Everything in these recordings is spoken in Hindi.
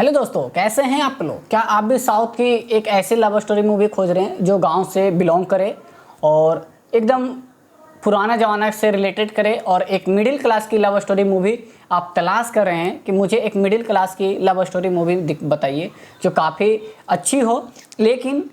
हेलो दोस्तों, कैसे हैं आप लोग। क्या आप भी साउथ की एक ऐसी लव स्टोरी मूवी खोज रहे हैं जो गांव से बिलोंग करे और एकदम पुराना ज़माना से रिलेटेड करे और एक मिडिल क्लास की लव स्टोरी मूवी आप तलाश कर रहे हैं कि मुझे एक मिडिल क्लास की लव स्टोरी मूवी बताइए जो काफ़ी अच्छी हो, लेकिन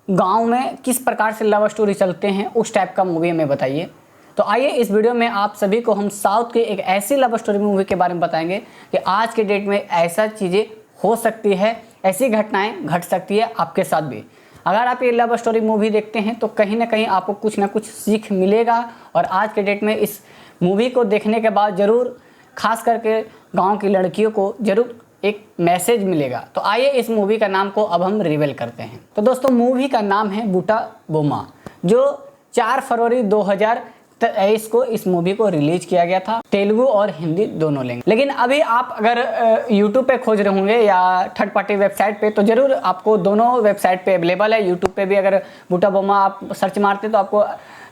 गांव में किस प्रकार से लव स्टोरी चलते हैं उस टाइप का मूवी हमें बताइए। तो आइए इस वीडियो में आप सभी को हम साउथ की एक ऐसी लव स्टोरी मूवी के बारे में बताएंगे कि आज के डेट में ऐसा चीज़ें हो सकती है, ऐसी घटनाएं घट सकती है आपके साथ भी। अगर आप ये लव स्टोरी मूवी देखते हैं तो कहीं ना कहीं आपको कुछ ना कुछ सीख मिलेगा और आज के डेट में इस मूवी को देखने के बाद ज़रूर खास करके गांव की लड़कियों को ज़रूर एक मैसेज मिलेगा। तो आइए इस मूवी का नाम को अब हम रिवील करते हैं। तो दोस्तों, मूवी का नाम है बूटा बोमा, जो 4 फरवरी 2023 को इस मूवी को रिलीज किया गया था। तेलुगु और हिंदी दोनों लैंग्वेज। लेकिन अभी आप अगर यूट्यूब पे खोज रहे होंगे या थर्ड पार्टी वेबसाइट पे, तो जरूर आपको दोनों वेबसाइट पे अवेलेबल है। यूट्यूब पे भी अगर बूटा बोमा आप सर्च मारते तो आपको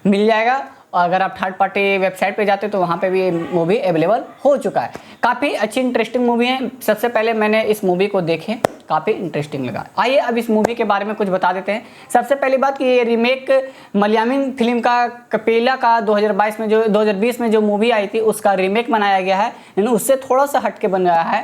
मिल जाएगा, और अगर आप थर्ड पार्टी वेबसाइट पे जाते तो वहाँ पे भी मूवी अवेलेबल हो चुका है। काफ़ी अच्छी इंटरेस्टिंग मूवी है। सबसे पहले मैंने इस मूवी को देखे, काफ़ी इंटरेस्टिंग लगा। आइए अब इस मूवी के बारे में कुछ बता देते हैं। सबसे पहली बात कि ये रीमेक मलयालम फिल्म का कपेला का 2020 में जो मूवी आई थी उसका रीमेक बनाया गया है, लेकिन उससे थोड़ा सा हटके बनाया है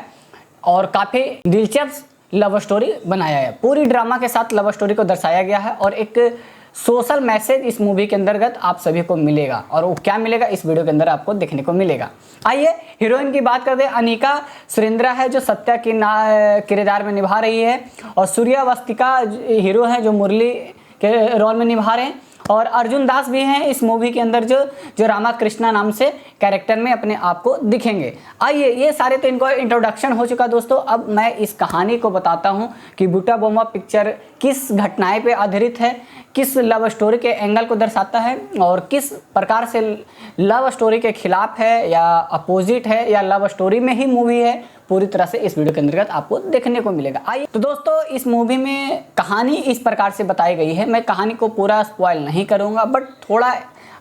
और काफ़ी दिलचस्प लव स्टोरी बनाया है। पूरी ड्रामा के साथ लव स्टोरी को दर्शाया गया है और एक सोशल मैसेज इस मूवी के अंतर्गत आप सभी को मिलेगा, और वो क्या मिलेगा इस वीडियो के अंदर आपको देखने को मिलेगा। आइए हीरोइन की बात करते हैं। अनिका सुरेंद्रा है जो सत्या की किरदार में निभा रही है, और सूर्यावस्तिका हीरो है जो मुरली के रोल में निभा रहे हैं, और अर्जुन दास भी हैं इस मूवी के अंदर जो रामा कृष्णा नाम से कैरेक्टर में अपने आप को दिखेंगे। आइए, ये सारे तो इनको इंट्रोडक्शन हो चुका दोस्तों। अब मैं इस कहानी को बताता हूं कि बूटा बोमा पिक्चर किस घटनाएं पे आधारित है, किस लव स्टोरी के एंगल को दर्शाता है, और किस प्रकार से लव स्टोरी के खिलाफ है या अपोजिट है या लव स्टोरी में ही मूवी है, पूरी तरह से इस वीडियो के अंतर्गत आपको देखने को मिलेगा। आइए तो दोस्तों, इस मूवी में कहानी इस प्रकार से बताई गई है। मैं कहानी को पूरा स्पॉइल नहीं करूंगा, बट थोड़ा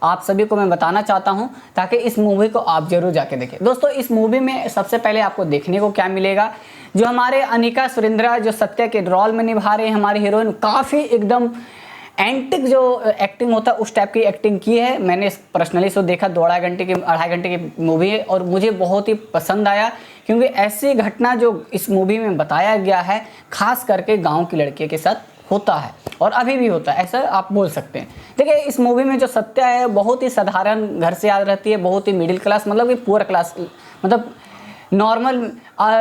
आप सभी को मैं बताना चाहता हूं ताकि इस मूवी को आप जरूर जाके देखें। दोस्तों, इस मूवी में सबसे पहले आपको देखने को क्या मिलेगा, जो हमारे अनिका सुरेंद्रा जो सत्या के रोल में निभा रहे हैं हमारी हीरोइन, काफ़ी एकदम एंटिक जो एक्टिंग होता है उस टाइप की एक्टिंग की है। मैंने पर्सनली इसको देखा, 2.5 घंटे की मूवी है और मुझे बहुत ही पसंद आया, क्योंकि ऐसी घटना जो इस मूवी में बताया गया है खास करके गांव की लड़कियों के साथ होता है और अभी भी होता है, ऐसा आप बोल सकते हैं। देखिए, इस मूवी में जो सत्या है बहुत ही साधारण घर से याद रहती है, बहुत ही मिडिल क्लास, मतलब कि पुअर क्लास, मतलब नॉर्मल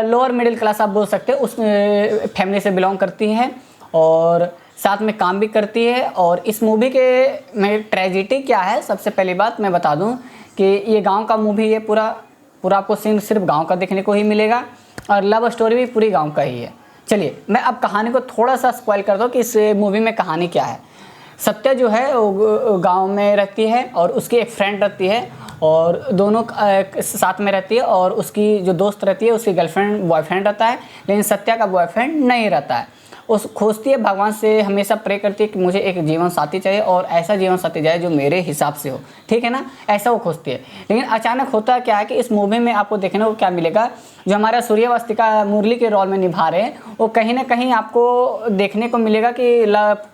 लोअर मिडिल क्लास आप बोल सकते हैं, उस फैमिली से बिलोंग करती है और साथ में काम भी करती है। और इस मूवी के में ट्रेजिडी क्या है, सबसे पहली बात मैं बता दूं कि ये गांव का मूवी है। पूरा आपको सीन सिर्फ गांव का देखने को ही मिलेगा और लव स्टोरी भी पूरी गांव का ही है। चलिए मैं अब कहानी को थोड़ा सा स्पॉइल कर दूं कि इस मूवी में कहानी क्या है। सत्या जो है वो गाँव में रहती है और उसकी एक फ्रेंड रहती है और दोनों साथ में रहती है, और उसकी जो दोस्त रहती है उसकी गर्लफ्रेंड बॉयफ्रेंड रहता है, लेकिन सत्या का बॉयफ्रेंड नहीं रहता है। उस खोजती है, भगवान से हमेशा प्रे करती है कि मुझे एक जीवन साथी चाहिए और ऐसा जीवन साथी चाहिए जो मेरे हिसाब से हो, ठीक है ना, ऐसा वो खोजती है। लेकिन अचानक होता क्या है कि इस मूवी में आपको देखने को क्या मिलेगा, जो हमारा सूर्यावस्तिका मुरली के रोल में निभा रहे हैं वो कहीं ना कहीं आपको देखने को मिलेगा कि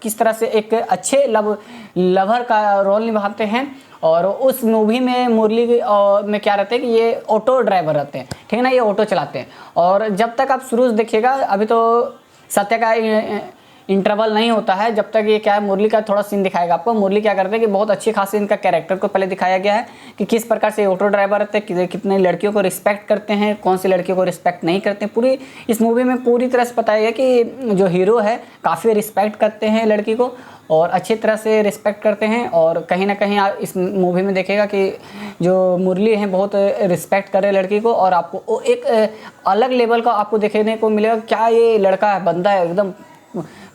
किस तरह से एक अच्छे लवर का रोल निभाते हैं। और उस मूवी में मुरली में क्या रहता है कि ये ऑटो ड्राइवर रहते हैं, ठीक है ना, ये ऑटो चलाते हैं। और जब तक आप शुरू से देखिएगा, अभी तो सत्या का इंटरवल नहीं होता है, जब तक ये क्या है मुरली का थोड़ा सीन दिखाएगा आपको। मुरली क्या करते हैं कि बहुत अच्छी खासी इनका कैरेक्टर को पहले दिखाया गया है कि किस प्रकार से ऑटो ड्राइवर रहते हैं, कितने लड़कियों को रिस्पेक्ट करते हैं, कौन सी लड़कियों को रिस्पेक्ट नहीं करते हैं। पूरी इस मूवी में पूरी तरह से बताया गया कि जो हीरो है काफ़ी रिस्पेक्ट करते हैं लड़की को और अच्छी तरह से रिस्पेक्ट करते हैं। और कहीं ना कहीं आप इस मूवी में देखेगा कि जो मुरली हैं बहुत रिस्पेक्ट कर रहे हैं लड़की को, और आपको एक अलग लेवल का आपको देखने को मिलेगा। क्या ये लड़का है, बंदा है एकदम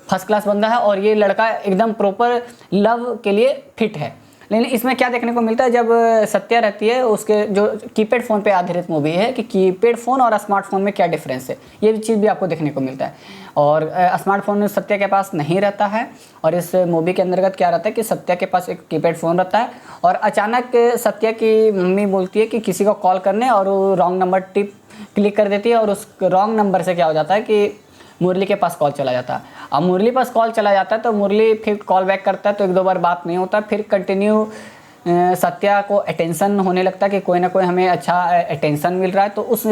फर्स्ट क्लास बंदा है, और ये लड़का एकदम प्रॉपर लव के लिए फिट है। लेकिन इसमें क्या देखने को मिलता है, जब सत्या रहती है उसके जो कीपैड फ़ोन पे आधारित मूवी है कि कीपैड फ़ोन और स्मार्टफोन में क्या डिफरेंस है, ये चीज़ भी आपको देखने को मिलता है। और स्मार्टफोन सत्या के पास नहीं रहता है, और इस मूवी के अंतर्गत क्या रहता है कि सत्या के पास एक कीपैड फ़ोन रहता है, और अचानक सत्या की मम्मी बोलती है कि किसी को कॉल करने, और वो रॉन्ग नंबर टिप क्लिक कर देती है, और उस रॉन्ग नंबर से क्या हो जाता है कि मुरली के पास कॉल चला जाता है। अब मुरली पास कॉल चला जाता है तो मुरली फिर कॉल बैक करता है, तो एक दो बार बात नहीं होता, फिर कंटिन्यू सत्या को अटेंशन होने लगता है कि कोई ना कोई हमें अच्छा अटेंशन मिल रहा है। तो उस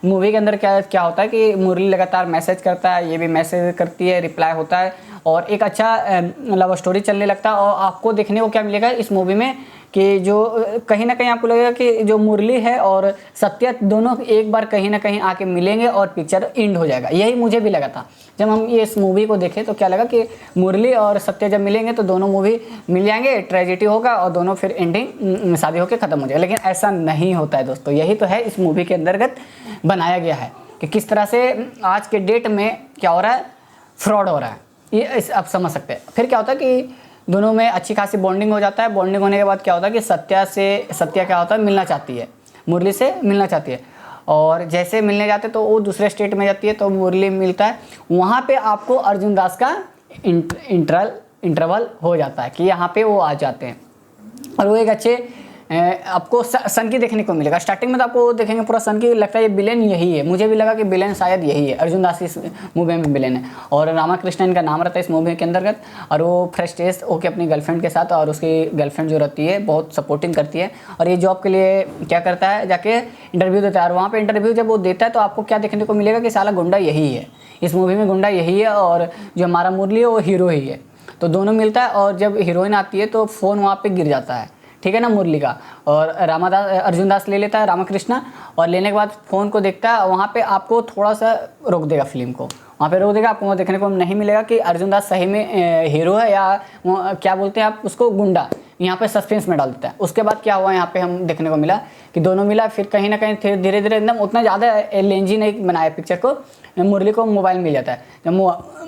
मूवी के अंदर क्या होता है कि मुरली लगातार मैसेज करता है, ये भी मैसेज करती है, रिप्लाई होता है, और एक अच्छा लव स्टोरी चलने लगता है। और आपको देखने को क्या मिलेगा इस मूवी में कि जो कहीं ना कहीं आपको लगेगा कि जो मुरली है और सत्या दोनों एक बार कहीं ना कहीं आके मिलेंगे और पिक्चर एंड हो जाएगा। यही मुझे भी लगा था जब हम ये इस मूवी को देखे, तो क्या लगा कि मुरली और सत्या जब मिलेंगे तो दोनों मूवी मिल जाएंगे, ट्रेजेडी होगा और दोनों फिर एंडिंग शादी होकर ख़त्म हो जाएगा। लेकिन ऐसा नहीं होता है दोस्तों। यही तो है इस मूवी के अंतर्गत बनाया गया है कि किस तरह से आज के डेट में क्या हो रहा है, फ्रॉड हो रहा है, ये आप समझ सकते हैं। फिर क्या होता है कि दोनों में अच्छी खासी बॉन्डिंग हो जाता है। बॉन्डिंग होने के बाद क्या होता है कि सत्या क्या होता है, मिलना चाहती है, मुरली से मिलना चाहती है, और जैसे मिलने जाते तो वो दूसरे स्टेट में जाती है, तो मुरली मिलता है। वहाँ पे आपको अर्जुन दास का इंटरवल हो जाता है कि यहाँ पे वो आ जाते हैं, और वो एक अच्छे आपको सन की देखने को मिलेगा। स्टार्टिंग में तो आपको देखेंगे पूरा सन की, लगता है ये विलेन यही है। मुझे भी लगा कि विलेन शायद यही है, अर्जुन दास इस मूवी में विलेन है, और रामाकृष्ण इनका नाम रहता है इस मूवी के अंतर्गत। और वो फ्रस्ट्रेट होकर अपनी गर्लफ्रेंड के साथ, और उसकी गर्लफ्रेंड जो रहती है बहुत सपोर्टिंग करती है, और ये जॉब के लिए क्या करता है, जाके इंटरव्यू देता है। और वहाँ पर इंटरव्यू जब वो देता है तो आपको क्या देखने को मिलेगा कि साला गुंडा यही है, इस मूवी में गुंडा यही है, और जो हमारा मुरली है वो हीरो ही है। तो दोनों मिलता है, और जब हीरोइन आती है तो फ़ोन वहाँ पर गिर जाता है, ठीक है ना, मुरली का, और अर्जुन दास ले लेता है रामाकृष्णा, और लेने के बाद फ़ोन को देखता है। वहाँ पे आपको थोड़ा सा रोक देगा फिल्म को, वहाँ पे रोक देगा, आपको वहाँ देखने को नहीं मिलेगा कि अर्जुन दास सही में हीरो है या क्या बोलते हैं आप उसको, गुंडा। यहाँ पे सस्पेंस में डाल देता है। उसके बाद क्या हुआ, यहाँ पे हम देखने को मिला कि दोनों मिला, फिर कहीं ना कहीं फिर धीरे धीरे एकदम उतना ज़्यादा लेंजी नहीं बनाया पिक्चर को। मुरली को मोबाइल मिल जाता है, जब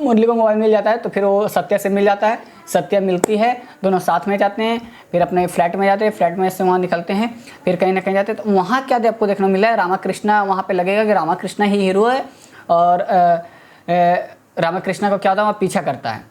मुरली को मोबाइल मिल जाता है तो फिर वो सत्या से मिल जाता है, सत्या मिलती है, दोनों साथ में जाते हैं, फिर अपने फ्लैट में जाते हैं, फ्लैट में से वहाँ निकलते हैं, फिर कहीं ना कहीं जाते हैं। तो वहाँ क्या आपको देखने को मिला है, रामाकृष्णा, वहाँ पे लगेगा कि रामाकृष्णा ही हीरो है, और रामाकृष्णा को क्या होता है, वहाँ पीछा करता है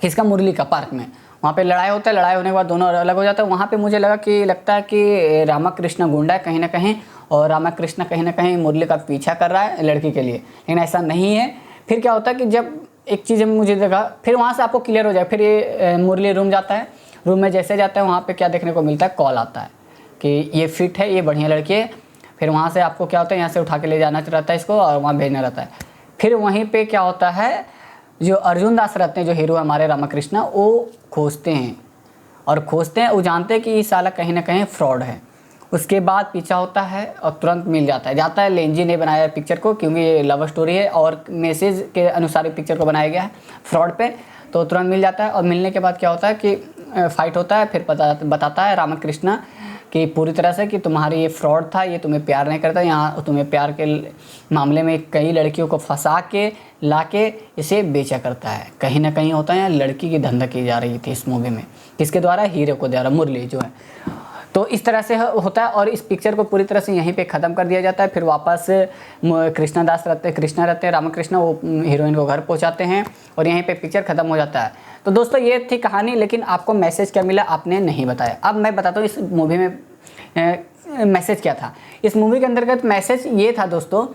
किसका, मुरली का, पार्क में। वहाँ पे लड़ाई होता है, लड़ाई होने के बाद दोनों अलग हो जाते हैं। वहाँ पे मुझे लगता है कि रामाकृष्ण गुंडा है कहीं ना कहीं, और रामाकृष्ण कहीं ना कहीं मुरली का पीछा कर रहा है लड़की के लिए, लेकिन ऐसा नहीं है। फिर क्या होता है कि जब एक चीज़ मुझे देखा, फिर वहाँ से आपको क्लियर हो जाए। फिर ये मुरली रूम जाता है, रूम में जैसे जाता है वहाँ पे क्या देखने को मिलता है, कॉल आता है कि ये फिट है, ये बढ़िया लड़की है। फिर वहाँ से आपको क्या होता है, यहाँ से उठा के ले जाना रहता है इसको, और वहाँ भेजना रहता है। फिर वहीं पर क्या होता है, जो अर्जुन दास रहते हैं, जो हीरो हमारे रामाकृष्णा, वो खोजते हैं, और खोजते हैं, वो जानते हैं कि ये साला कहीं ना कहीं फ्रॉड है। उसके बाद पीछा होता है और तुरंत मिल जाता है। जाता है, लेंजी ने बनाया पिक्चर को, क्योंकि ये लव स्टोरी है और मैसेज के अनुसार पिक्चर को बनाया गया है फ्रॉड पे, तो तुरंत मिल जाता है। और मिलने के बाद क्या होता है कि फाइट होता है। फिर बताता है रामाकृष्णा कि पूरी तरह से कि तुम्हारी ये फ्रॉड था, ये तुम्हें प्यार नहीं करता, यहाँ तुम्हें प्यार के मामले में कई लड़कियों को फंसा के ला के इसे बेचा करता है। कहीं ना कहीं होता है यहाँ लड़की की धंधा की जा रही थी इस मूवी में, किसके द्वारा, हीरो को द्वारा, मुरली जो है। तो इस तरह से होता है, और इस पिक्चर को पूरी तरह से यहीं पे ख़त्म कर दिया जाता है। फिर वापस कृष्णा रहते हैं, रामाकृष्णा, वो हीरोइन को घर पहुंचाते हैं, और यहीं पे पिक्चर ख़त्म हो जाता है। तो दोस्तों ये थी कहानी, लेकिन आपको मैसेज क्या मिला आपने नहीं बताया। अब मैं बताता हूँ इस मूवी में मैसेज क्या था। इस मूवी के अंतर्गत मैसेज ये था दोस्तों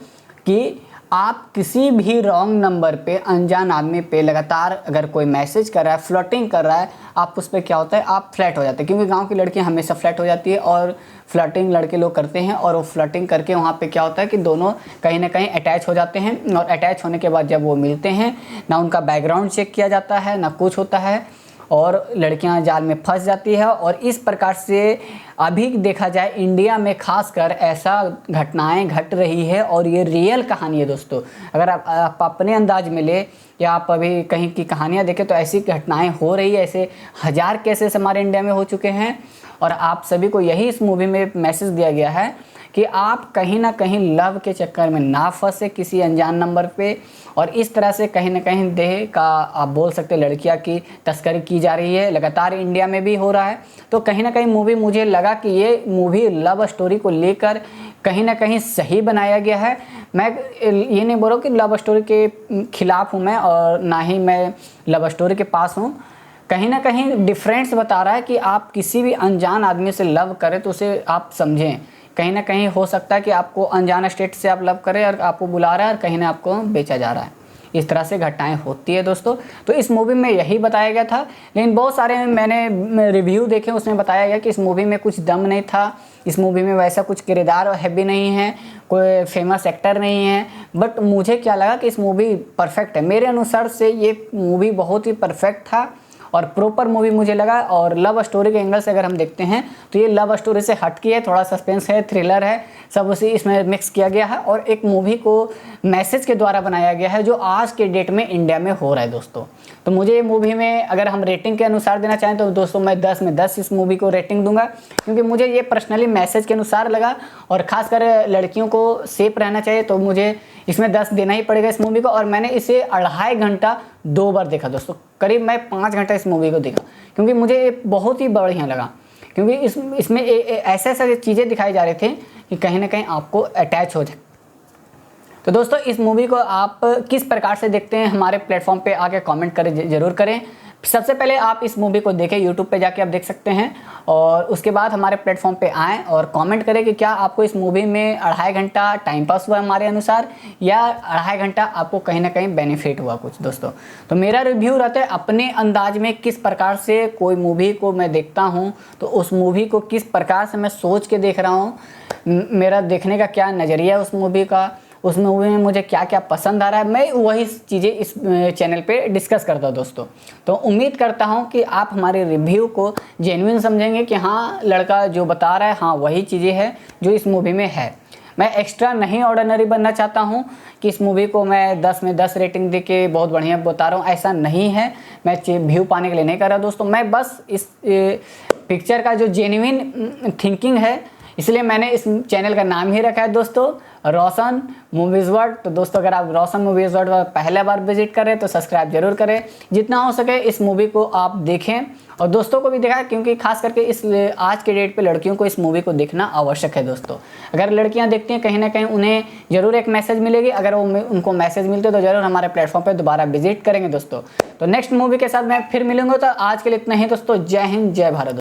कि आप किसी भी रॉन्ग नंबर पे, अनजान आदमी पे लगातार अगर कोई मैसेज कर रहा है, फ्लर्टिंग कर रहा है, आप उस पर क्या होता है, आप फ्लैट हो जाते हैं। क्योंकि गांव की लड़कियां हमेशा फ्लैट हो जाती है, और फ्लर्टिंग लड़के लोग करते हैं, और वो फ्लर्टिंग करके वहाँ पे क्या होता है कि दोनों कहीं ना कहीं अटैच हो जाते हैं। और अटैच होने के बाद जब वो मिलते हैं, ना उनका बैकग्राउंड चेक किया जाता है, ना कुछ होता है, और लड़कियां जाल में फंस जाती है। और इस प्रकार से अभी देखा जाए इंडिया में खासकर ऐसा घटनाएं घट रही है, और ये रियल कहानी है दोस्तों। अगर आप अपने अंदाज में ले या आप अभी कहीं की कहानियां देखें तो ऐसी घटनाएं हो रही है। ऐसे 1000 केसेस हमारे इंडिया में हो चुके हैं, और आप सभी को यही इस मूवी में मैसेज दिया गया है कि आप कहीं ना कहीं लव के चक्कर में ना फंसे किसी अनजान नंबर पे, और इस तरह से कहीं ना कहीं देह का आप बोल सकते हैं लड़कियां की तस्करी की जा रही है, लगातार इंडिया में भी हो रहा है। तो कहीं ना कहीं मूवी मुझे लगा कि ये मूवी लव स्टोरी को लेकर कहीं ना कहीं सही बनाया गया है। मैं ये नहीं बोल रहा हूँ कि लव स्टोरी के खिलाफ हूँ मैं, और ना ही मैं लव स्टोरी के पास हूँ। कहीं ना कहीं डिफरेंस बता रहा है कि आप किसी भी अनजान आदमी से लव करें तो उसे आप समझें। कहीं ना कहीं हो सकता है कि आपको अनजान स्टेट से आप लव करें और आपको बुला रहा है और कहीं ना आपको बेचा जा रहा है। इस तरह से घटनाएं होती है दोस्तों। तो इस मूवी में यही बताया गया था, लेकिन बहुत सारे मैंने रिव्यू देखे, उसमें बताया गया कि इस मूवी में कुछ दम नहीं था, इस मूवी में वैसा कुछ किरदार हैवी नहीं है, कोई फेमस एक्टर नहीं है। बट मुझे क्या लगा कि इस मूवी परफेक्ट है, मेरे अनुसार से ये मूवी बहुत ही परफेक्ट था और प्रॉपर मूवी मुझे लगा। और लव स्टोरी के एंगल से अगर हम देखते हैं तो ये लव स्टोरी से हटके है, थोड़ा सस्पेंस है, थ्रिलर है, सब उसी इसमें मिक्स किया गया है और एक मूवी को मैसेज के द्वारा बनाया गया है जो आज के डेट में इंडिया में हो रहा है दोस्तों। तो मुझे ये मूवी में अगर हम रेटिंग के अनुसार देना चाहें तो दोस्तों मैं 10 में 10 इस मूवी को रेटिंग दूंगा, क्योंकि मुझे ये पर्सनली मैसेज के अनुसार लगा और ख़ासकर लड़कियों को सेफ रहना चाहिए, तो मुझे इसमें 10 देना ही पड़ेगा इस मूवी को। और मैंने इसे 2.5 घंटा 2 बार देखा दोस्तों, करीब मैं 5 घंटा इस मूवी को देखा, क्योंकि मुझे ये बहुत ही बढ़िया लगा। क्योंकि इसमें ऐसे ऐसे चीज़ें दिखाई जा रहे थे कि कहीं ना कहीं आपको अटैच हो जाए। तो दोस्तों इस मूवी को आप किस प्रकार से देखते हैं हमारे प्लेटफॉर्म पे आके कमेंट करें, ज़रूर करें। सबसे पहले आप इस मूवी को देखें, यूट्यूब पे जाके आप देख सकते हैं, और उसके बाद हमारे प्लेटफॉर्म पे आएँ और कमेंट करें कि क्या आपको इस मूवी में 2.5 घंटा टाइम पास हुआ हमारे अनुसार, या 2.5 घंटा आपको कहीं ना कहीं बेनिफिट हुआ कुछ दोस्तों। तो मेरा रिव्यू रहता है अपने अंदाज में, किस प्रकार से कोई मूवी को मैं देखता हूँ तो उस मूवी को किस प्रकार से मैं सोच के देख रहा हूँ, मेरा देखने का क्या नज़रिया है उस मूवी का, उस मूवी में मुझे क्या क्या पसंद आ रहा है, मैं वही चीज़ें इस चैनल पे डिस्कस करता हूँ दोस्तों। तो उम्मीद करता हूँ कि आप हमारे रिव्यू को जेन्युइन समझेंगे कि हाँ लड़का जो बता रहा है हाँ वही चीज़ें हैं जो इस मूवी में है। मैं एक्स्ट्रा नहीं ऑर्डिनरी बनना चाहता हूँ कि इस मूवी को मैं 10 में 10 रेटिंग दे के बहुत बढ़िया बता रहा हूँ, ऐसा नहीं है। मैं व्यू पाने के लिए नहीं कर रहा दोस्तों, मैं बस इस पिक्चर का जो जेन्युइन थिंकिंग है, इसलिए मैंने इस चैनल का नाम ही रखा है दोस्तों रोशन मूवीज़ वर्ल्ड। तो दोस्तों अगर आप रोशन मूवीज़ वर्ल्ड पर पहले बार विजिट करें तो सब्सक्राइब जरूर करें, जितना हो सके इस मूवी को आप देखें और दोस्तों को भी दिखाएं, क्योंकि खास करके इस आज के डेट पे लड़कियों को इस मूवी को देखना आवश्यक है दोस्तों। अगर लड़कियां देखती हैं कहीं ना कहीं उन्हें ज़रूर एक मैसेज मिलेगी, अगर वो उनको मैसेज मिलते तो ज़रूर हमारे प्लेटफॉर्म पर दोबारा विजिट करेंगे दोस्तों। तो नेक्स्ट मूवी के साथ मैं फिर मिलूंगा, तो आज के लिए इतना ही दोस्तों। जय हिंद, जय भारत।